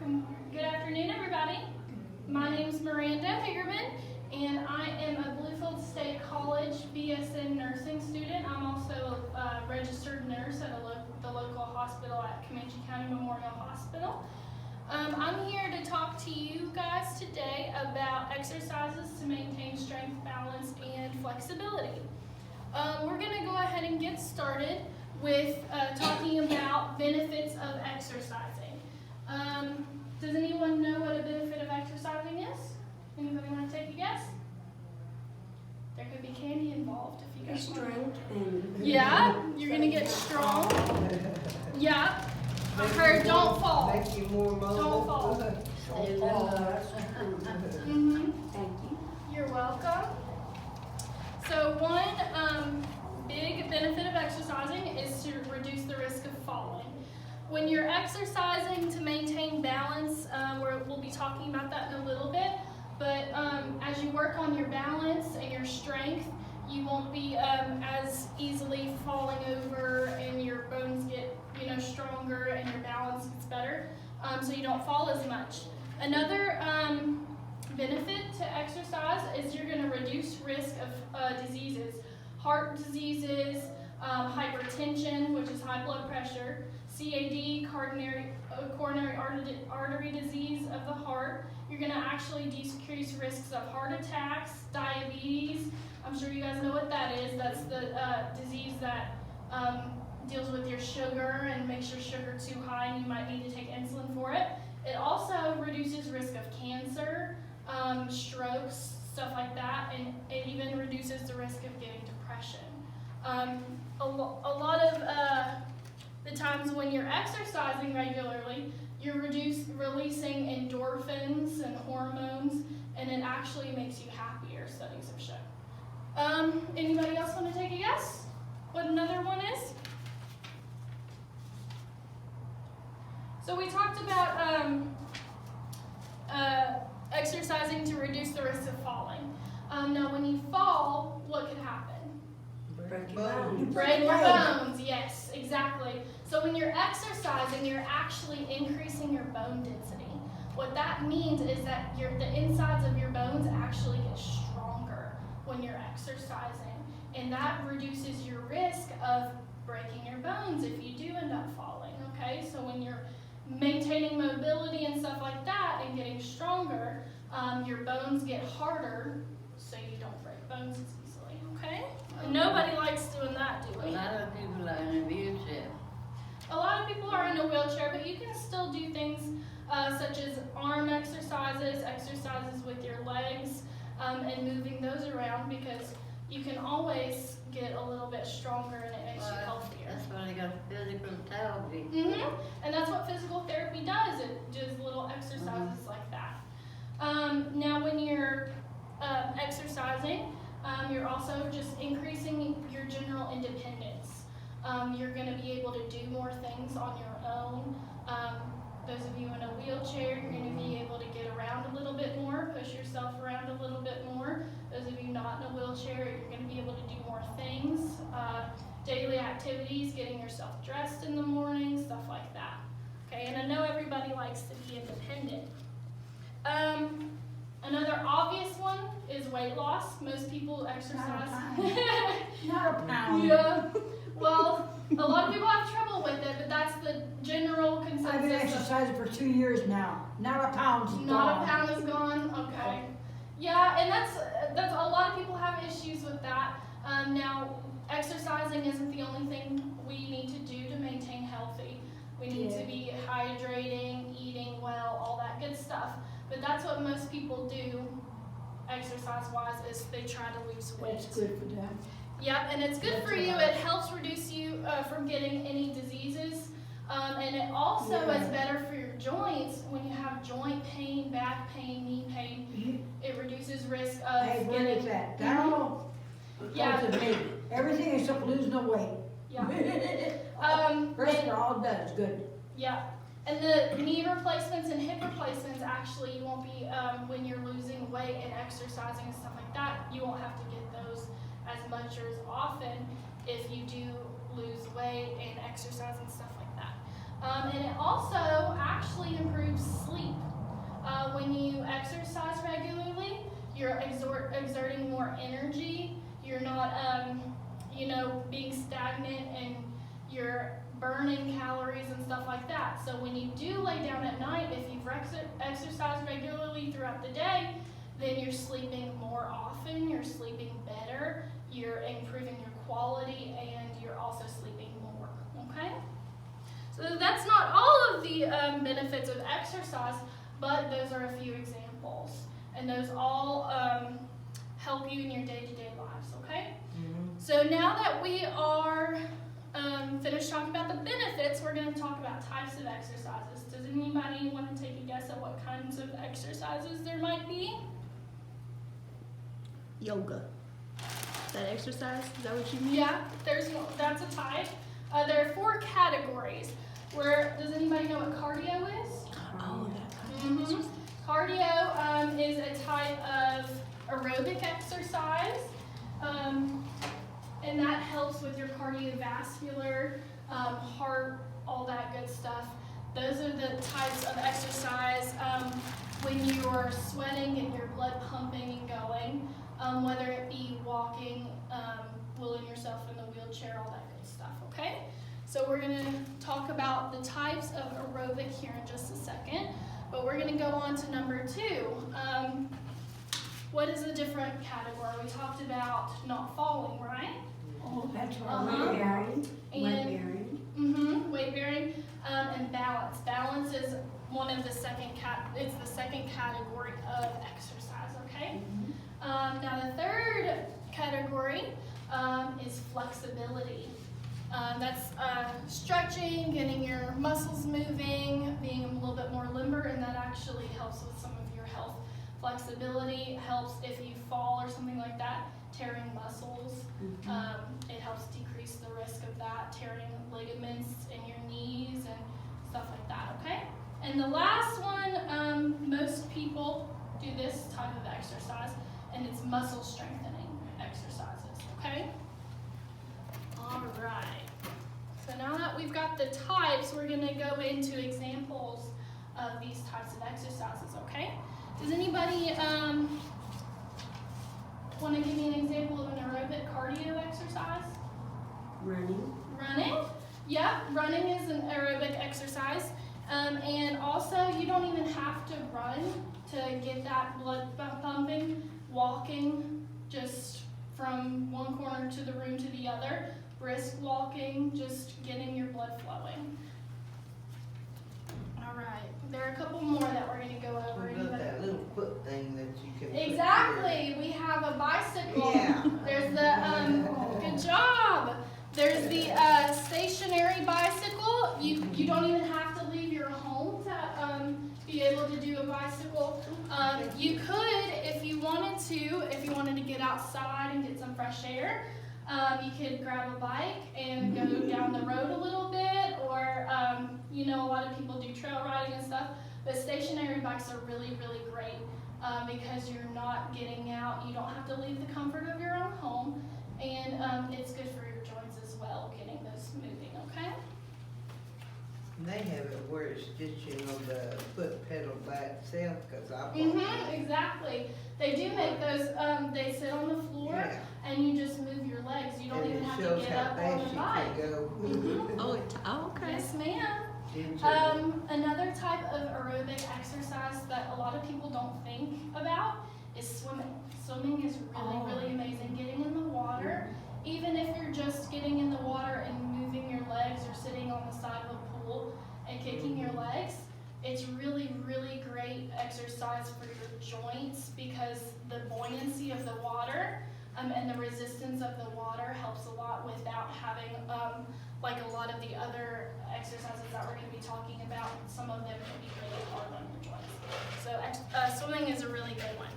Good afternoon, everybody. My name is Miranda Hagerman, and I am a Bluefield State College BSN nursing student. I'm also a registered nurse at the local hospital at Comanche County Memorial Hospital. I'm here to talk to you guys today about exercises to maintain strength, balance, and flexibility. We're going to go ahead and get started with talking about benefits of exercising. Does anyone know what a benefit of exercising is? Anybody want to take a guess? There could be candy involved if you guys Strength and yeah, you're gonna get strong. Yeah, I heard don't fall. Make you more mobile. Don't fall. Don't fall. Thank you. You're welcome. So one big benefit of exercising is to reduce the risk of falling. When you're exercising to maintain balance, we'll be talking about that in a little bit, but as you work on your balance and your strength, you won't be as easily falling over, and your bones get stronger and your balance gets better, so you don't fall as much. Another benefit to exercise is you're going to reduce risk of diseases, heart diseases, hypertension, which is high blood pressure, CAD, coronary artery disease of the heart. You're going to actually decrease risks of heart attacks, diabetes. I'm sure you guys know what that is. That's the disease that deals with your sugar and makes your sugar too high, and you might need to take insulin for it. It also reduces risk of cancer, strokes, stuff like that, and it even reduces the risk of getting depression. A lot of the times when you're exercising regularly, you're releasing endorphins and hormones, and it actually makes you happier, studies have shown. Anybody else want to take a guess what another one is? So we talked about exercising to reduce the risk of falling. Now when you fall, what could happen? Break your bones. Break your bones, yes, exactly. So when you're exercising, you're actually increasing your bone density. What that means is that the insides of your bones actually get stronger when you're exercising, and that reduces your risk of breaking your bones if you do end up falling, okay? So when you're maintaining mobility and stuff like that and getting stronger, your bones get harder so you don't break bones as easily, okay? And nobody likes doing that, do we? A lot of people are in a wheelchair. A lot of people are in a wheelchair, but you can still do things such as arm exercises, exercises with your legs, and moving those around, because you can always get a little bit stronger and it makes you healthier. That's why they got physical therapy. And that's what physical therapy does. It does little exercises like that. Now when you're exercising, you're also just increasing your general independence. You're going to be able to do more things on your own. Those of you in a wheelchair, you're going to be able to get around a little bit more, push yourself around a little bit more. Those of you not in a wheelchair, you're going to be able to do more things. Daily activities, getting yourself dressed in the morning, stuff like that. Okay, and I know everybody likes to be independent. Another obvious one is weight loss. Most people exercise. Not a pound. Yeah. Well, a lot of people have trouble with it, but that's the general consensus. I've been exercising for 2 years now. Not a pound's gone. Not a pound is gone. Okay. Yeah, and that's a lot of people have issues with that. Now, exercising isn't the only thing we need to do to maintain healthy. We need to be hydrating, eating well, all that good stuff. But that's what most people do, exercise-wise, is they try to lose weight. It's good for them. Yep, and it's good for you. It helps reduce you from getting any diseases. And it also is better for your joints. When you have joint pain, back pain, knee pain, it reduces risk of getting that. That all everything except losing the weight. Yeah. Rest of all does good. Yeah. And the knee replacements and hip replacements, actually, you won't be, when you're losing weight and exercising and stuff like that, you won't have to get those as much or as often if you do lose weight and exercise and stuff like that. And it also actually improves sleep. do lay down at night, if you've exercised regularly throughout the day, then you're sleeping more often, you're sleeping better, you're improving your quality, and you're also sleeping more, okay? So that's not all of the benefits of exercise, but those are a few examples. And those all help you in your day-to-day lives, okay? So now that we are finished talking about the benefits, we're going to talk about types of exercises. Does anybody want to take a guess at what kinds of exercises there might be? Yoga. That exercise? Is that what you mean? Yeah, that's a type. There are 4 categories. Does anybody know what cardio is? Oh, that kind of exercise. Cardio is a type of aerobic exercise, and that helps with your cardiovascular, heart, all that good stuff. Those are the types of exercise when you're sweating and your blood pumping and going, whether it be walking, wheeling yourself in the wheelchair, all that good stuff, okay? So we're going to talk about the types of aerobic here in just a second, but we're going to go on to number 2. What is a different category? We talked about not falling, right? Oh, that's right. Weight bearing. Weight bearing, and balance. Balance is one of the second category of exercise, okay? Now the third category is flexibility. That's stretching, getting your muscles moving, being a little bit more limber, and that actually helps with some of your health. Flexibility helps if you fall or something like that, tearing muscles. It helps decrease the risk of that, tearing ligaments in your knees and stuff like that, okay? And the last one, most people do this type of exercise, and it's muscle strengthening exercises, okay? All right. So now that we've got the types, we're going to go into examples of these types of exercises, okay? Does anybody want to give me an example of an aerobic cardio exercise? Running. Running? Yep, running is an aerobic exercise. And also, you don't even have to run to get that blood pumping. Walking, just from one corner to the room to the other. Brisk walking, just getting your blood flowing. All right, there are a couple more that we're going to go over. What about that little foot thing that you can Exactly, we have a bicycle. Yeah. There's the, good job. There's the stationary bicycle. You don't even have to leave your home to be able to do a bicycle. You could, if you wanted to get outside and get some fresh air, you could grab a bike and go down the road a little bit, or a lot of people do trail riding and stuff, but stationary bikes are really, really great because you're not getting out. You don't have to leave the comfort of your own home, and it's good for your joints as well, getting those moving, okay? They have it where it's just, the foot pedal by itself, because I bought Exactly. They do make those, they sit on the floor, Yeah. and you just move your legs. You don't And even it have to shows get how up on fast the you bike. can go. Okay. Yes, ma'am. Into Another type of aerobic exercise that a lot of people don't think about is swimming. Swimming is really, really amazing. Getting in the water, even if you're just getting in the water and moving your legs or sitting on the side of a pool and kicking your legs, it's really, really great exercise for your joints because the buoyancy of the water and the resistance of the water helps a lot without having like a lot of the other exercises that we're going to be talking about. Some of them can be really hard on your joints. So swimming is a really good one.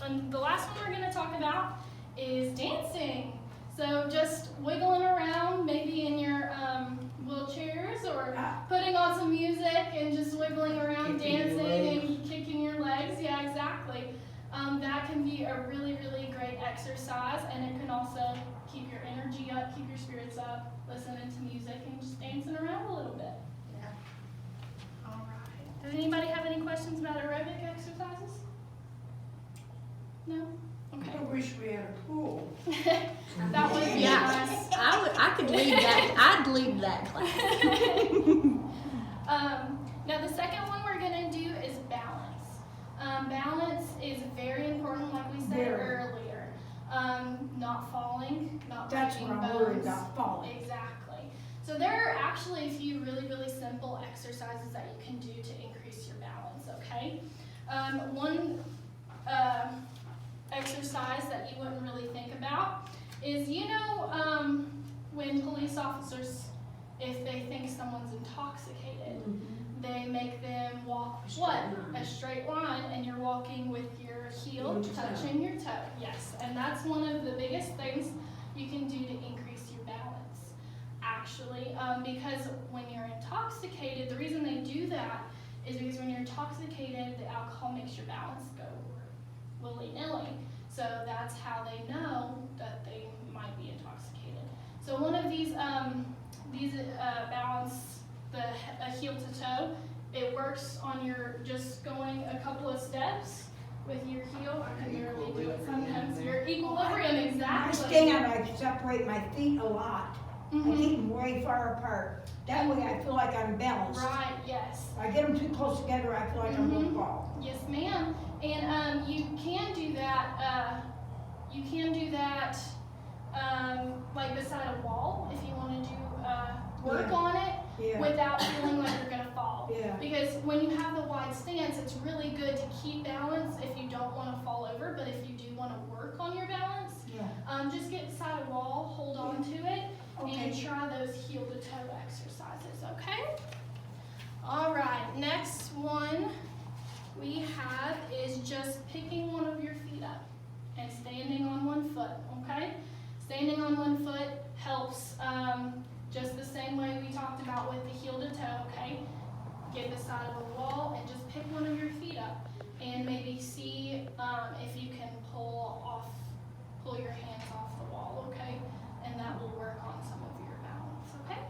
And the last one we're going to talk about is dancing. So just wiggling around, maybe in your wheelchairs, or putting on some music and just wiggling around, Kicking your dancing legs. and kicking your legs. Yeah, exactly. That can be a really, really great exercise, and it can also keep your energy up, keep your spirits up, listening to music and just dancing around a little bit. Yeah. All right. Does anybody have any questions about aerobic exercises? No? Okay. I wish we had a pool. That would be Yeah. nice. I could leave that. I'd leave that class. Now the second one we're gonna do is balance. Balance is very important, like we said Very. earlier. Not falling, not That's breaking what I'm bones. worried about, falling. Exactly. So there are actually a few really, really simple exercises that you can do to increase your balance, okay? One exercise that you wouldn't really think about is, when police officers, if they think someone's intoxicated, they make them walk a straight line, and you're walking with your heel touching your toe. Yes, and that's one of the biggest things you can do to increase your balance, actually, because when you're intoxicated, the reason they do that is because when you're intoxicated, the alcohol makes your balance go willy-nilly. So that's how they know that they might be intoxicated. So one of these balance, a heel to toe, it works on your just going a couple of steps with your heel. I can barely do it sometimes. Your equilibrium, I exactly. stand, I separate my feet a lot. I keep them way far apart. That way I feel like I'm balanced. Right, yes. If I get them too close together, I feel like I'm gonna fall. Yes, ma'am. And you can do that. Like beside a wall if you want to do work on it Yeah. without feeling like you're gonna fall. Yeah. Because when you have the wide stance, it's really good to keep balance if you don't want to fall over. But if you do want to work on your balance, Yeah. just get beside a wall, hold on to it, and Okay. try those heel to toe exercises. Okay. All right. Next one we have is just picking one of your feet up and standing on one foot, okay? Standing on one foot helps just the same way we talked about with the heel to toe, okay? Get beside of a wall and just pick one of your feet up and maybe see if you can pull your hands off the wall, okay? And that will work on some of your balance, okay?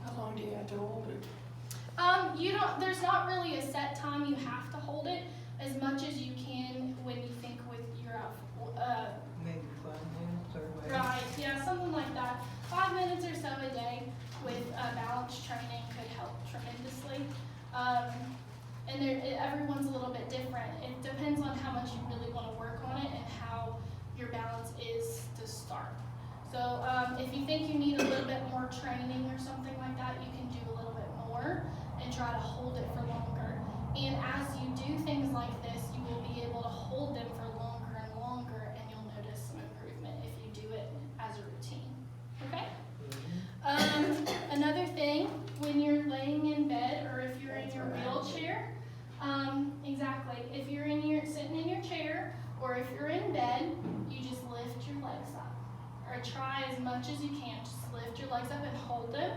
How long do you have to hold it? There's not really a set time you have to hold it, as much as you can when you think with your Maybe 5 minutes or whatever. right, yeah, something like that. 5 minutes or so a day with balance training could help tremendously. And everyone's a little bit different. It depends on how much you really want to work on it and how your balance is to start. So if you think you need a little bit more training or something like that, you can do a little bit more and try to hold it for longer. And as you do things like this, you will be able to hold them for longer and longer, and you'll notice some improvement if you do it as a routine. Okay? Another thing, when you're laying in bed or if you're in your wheelchair, exactly, if you're sitting in your chair or if you're in bed, you just lift your legs up. Or try as much as you can, just lift your legs up and hold them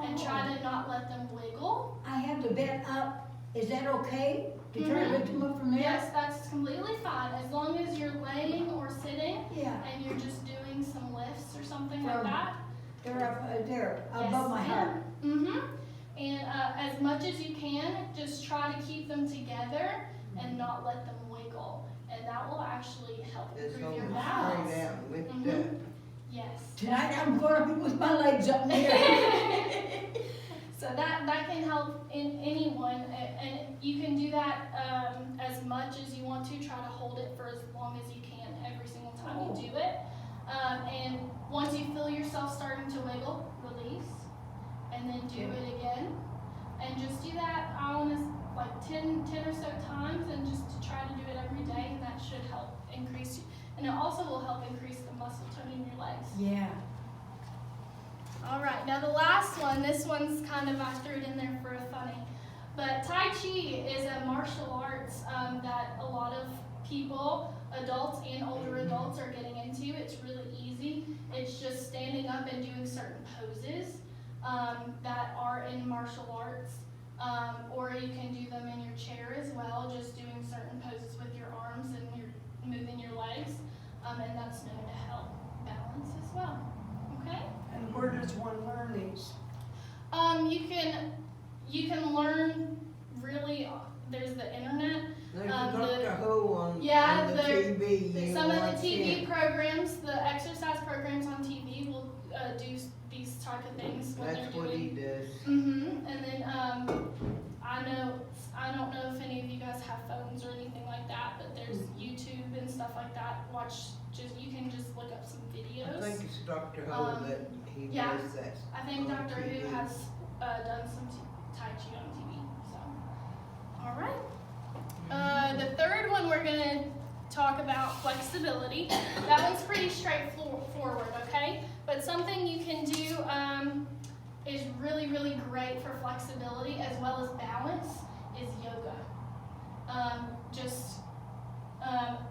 and try to not let them wiggle. I have the bed up. Is that okay? To try to lift them up from there? Yes, that's completely fine, as long as you're laying or sitting Yeah. and you're just doing some lifts or something like that. They're up there, Yes, above my heart. ma'am. And as much as you can, just try to keep them together and not let them wiggle. And that will actually help Just improve hold your it balance. straight out and lift Mhm. up. Yes. Tonight I'm gonna be with my legs up there. So that can help in anyone, and you can do that as much as you want to. Try to hold it for as long as you can every single time you do it. And once you feel yourself starting to wiggle, release, and then do it again. And just do that, like 10 or so times, and just to try to do it every day, and that should help increase, and it also will help increase the muscle tone in your legs. Yeah. All right, now the last one, this one's kind of, I threw it in there for a funny, but Tai Chi is a martial arts that a lot of people, adults and older adults, are getting into. It's really easy. It's just standing up and doing certain poses that are in martial arts, or you can do them in your chair as well, just doing certain poses with your arms and you're moving your legs, and that's known to help balance as well. Okay? And where does one learn these? You can learn really. There's the internet. There's Dr. Ho on the TV. Some of the TV programs, the exercise programs on TV will do these type of things when That's they're what he doing. does. And then I don't know if any of you guys have phones or anything like that, but there's YouTube and stuff like that. You can just look up some videos. I think it's Dr. Ho that he yeah. does that. I think on Dr. Who TV. has done some Tai Chi on TV. So, all right. The third one we're gonna talk about flexibility. That one's pretty straightforward, okay? But something you can do is really, really great for flexibility as well as balance is yoga.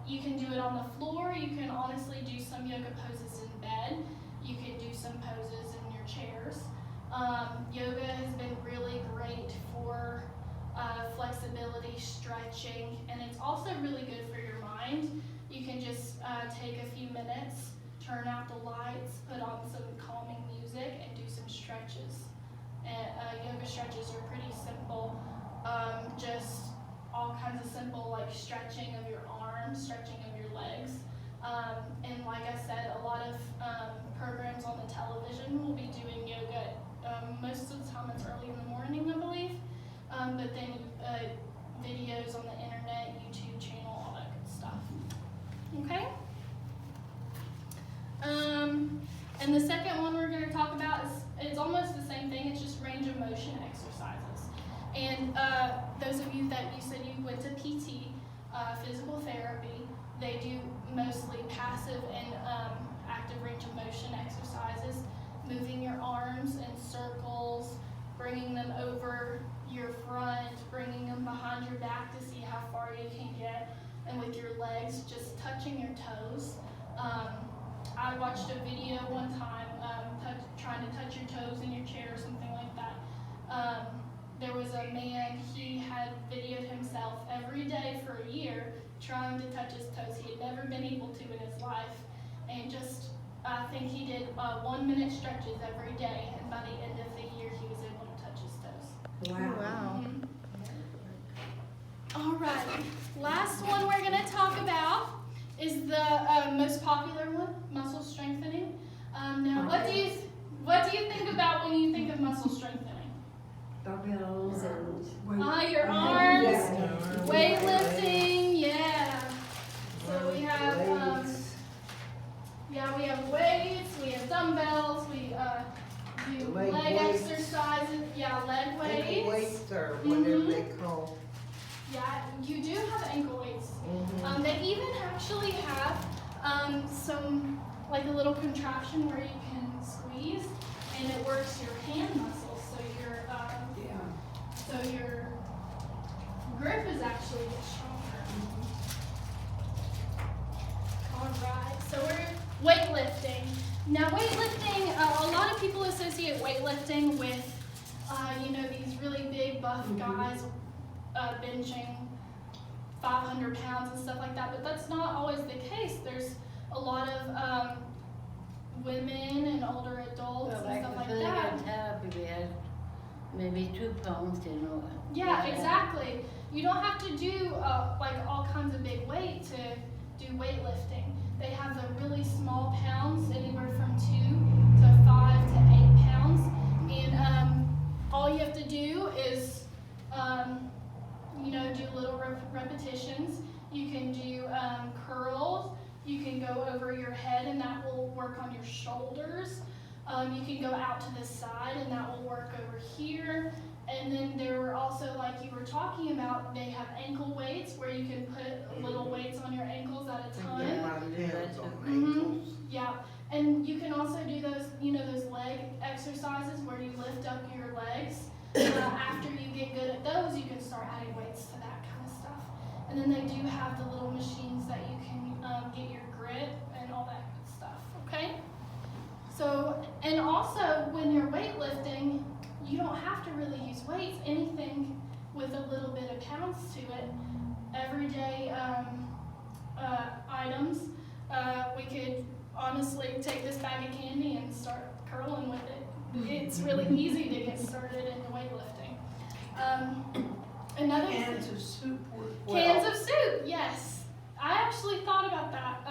You can do it on the floor. You can honestly do some yoga poses in bed. You can do some poses in your chairs. Yoga has been really great for flexibility, stretching, and it's also really good for your mind. You can just take a few minutes, turn out the lights, put on some calming music, and do some stretches. And yoga stretches are pretty simple. Just all kinds of simple like stretching of your arms, stretching of your legs. And like I said, a lot of programs on the television will be doing yoga. Most of the time it's early in the morning, I believe. But then videos on the internet, YouTube channel, all that good stuff. Okay? And the second one we're going to talk about it's almost the same thing. It's just range of motion exercises. And those of you that you said you went to PT, physical therapy, they do mostly passive and active range of motion exercises, moving your arms in circles, bringing them over your front, bringing them behind your back to see how far you can get, and with your legs, just touching your toes. I watched a video one time trying to touch your toes in your chair or something like that. There was a man, he had videoed himself every day for a year trying to touch his toes. He had never been able to in his life, and I think he did 1 minute stretches every day, and by the end of the year he was able to touch his toes. Wow. All right, last one we're going to talk about is the most popular one, muscle strengthening. Now, what do you think about when you think of muscle strengthening? Barbells and Your arms, Yeah. weightlifting, yeah. So we have we have weights, we have dumbbells, we do Leg leg weights. exercises, leg Ankle weights. weights or whatever they call. Yeah, you do have ankle weights. Mhm. They even actually have some like a little contraption where you can squeeze, and it works your hand muscles, so your grip is actually a bit stronger. All right, so we're weightlifting. Now weightlifting, a lot of people associate weightlifting with, these really big buff guys benching 500 pounds and stuff like that, but that's not always the case. There's a lot of women and older adults and stuff like that. Therapy, we had maybe 2 pounds, Yeah, exactly. You don't have to do all kinds of big weight to do weightlifting. They have the really small pounds, anywhere from 2 to 5 to 8 pounds, and all you have to do is do little repetitions. You can do curls. You can go over your head, and that will work on your shoulders. You can go out to the side, and that will work over here. And then there were also, like you were talking about, they have ankle weights where you can put little weights on your ankles at a time. Yeah, my hands on Mhm. ankles. Yeah, and you can also do those, those leg exercises where you lift up your legs. After you get good at those, you can start adding weights to that kind of stuff. And then they do have the little machines that you can get your grip and all that good stuff, okay? So, and also when you're weightlifting, you don't have to really use weights, anything with a little bit of pounds to it. Everyday items, we could honestly take this bag of candy and start curling with it. It's really easy to get started into weightlifting. Another Cans of soup work well. Cans of soup, yes. I actually thought about that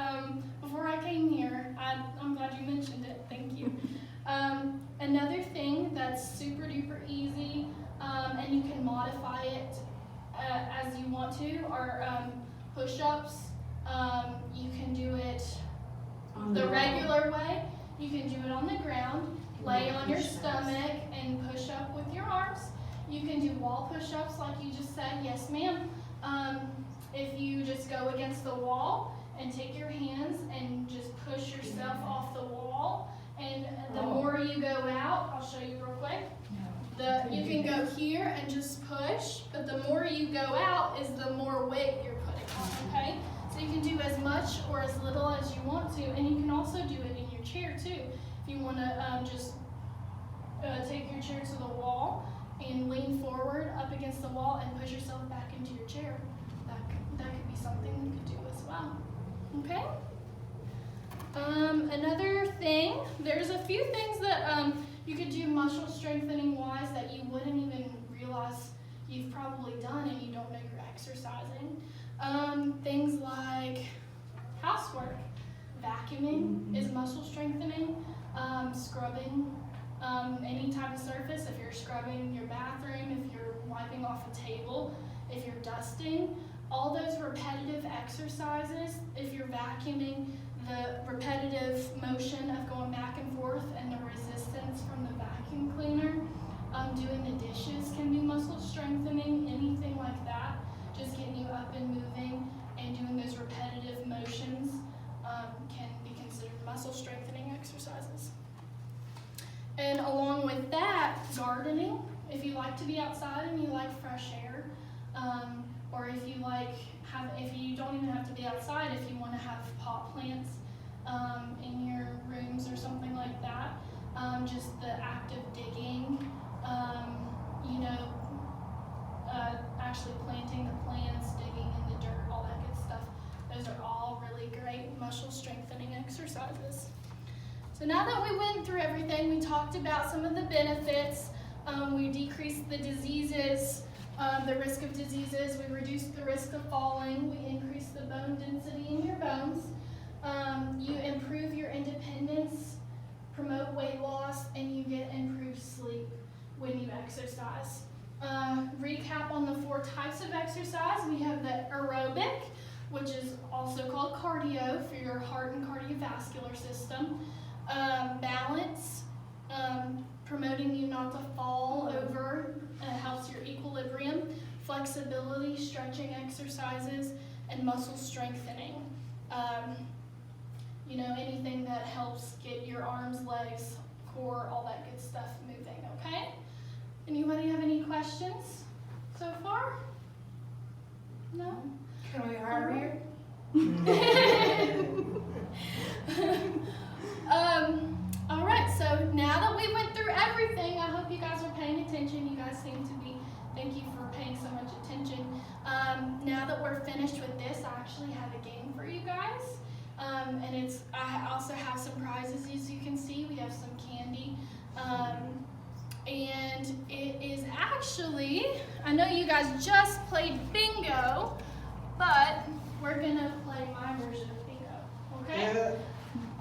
before I came here. I'm glad you mentioned it. Thank you. And Another thing that's super duper easy, and you can modify it as you want to, are push-ups. You can do it the regular way. You can do it on the ground, lay on your stomach and push up with your arms. You can do wall push-ups like you just said, yes ma'am. If you just go against the wall and take your hands and just push yourself off the wall, and the more you go out, I'll show you real quick. You can go here and just push, but the more you go out is the more weight you're putting on, okay? So you can do as much or as little as you want to, and you can also do it in your chair too. If you want to just take your chair to the wall and lean forward up against the wall and push yourself back into your chair, that could be something you could do as well, okay? Another thing, there's a few things that you could do muscle strengthening wise that you wouldn't even realize you've probably done and you don't know you're exercising. Things like housework, vacuuming is muscle strengthening, scrubbing any type of surface, if you're scrubbing your bathroom, if you're wiping off a table, if you're dusting, all those repetitive exercises, if you're vacuuming, the repetitive motion of going back and forth and the resistance from the vacuum cleaner, doing the dishes can be muscle strengthening, anything like that, just getting you up and moving and doing those repetitive motions can be considered muscle strengthening exercises. And along with that, gardening, if you like to be outside and you like fresh air, or if you don't even have to be outside, if you want to have pot plants in your rooms or something like that, just the act of digging, actually planting the plants, digging in the dirt, all that good stuff. Those are all really great muscle strengthening exercises. So now that we went through everything, we talked about some of the benefits. We decreased the diseases, the risk of diseases. We reduced the risk of falling. We increased the bone density in your bones. You improve your independence, promote weight loss, and you get improved sleep when you exercise. Recap on the 4 types of exercise. We have the aerobic, which is also called cardio for your heart and cardiovascular system. Balance, promoting you not to fall over, helps your equilibrium. Flexibility, stretching exercises, and muscle strengthening. Anything that helps get your arms, legs, core, all that good stuff moving, okay? Anybody have any questions so far? No? Can we hire All right, so now that we went through everything, I hope you guys are paying attention. You guys seem to be. Thank you for paying so much attention. Now that we're finished with this, I actually have a game for you guys. And I also have some prizes, as you can see. We have some candy. And it is actually, I know you guys just played bingo, but we're gonna play my version of bingo, okay? Yeah.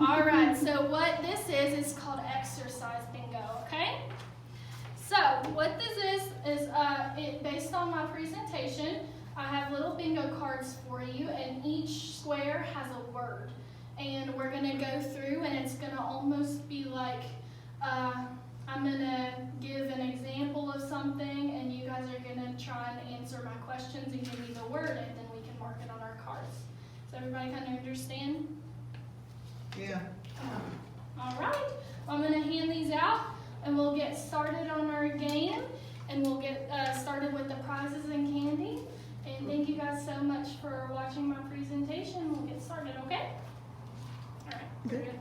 All right, so what this is called exercise bingo, okay? So what this is based on my presentation, I have little bingo cards for you, and each square has a word. And we're gonna go through, and it's gonna almost be like, I'm gonna give an example of something, and you guys are gonna try and answer my questions and give me the word, and then we can mark it on our cards. Does everybody kind of understand? Yeah. All right, I'm gonna hand these out, and we'll get started on our game, and we'll get started with the prizes and candy. And thank you guys so much for watching my presentation. We'll get started, okay? All right. Good. Good.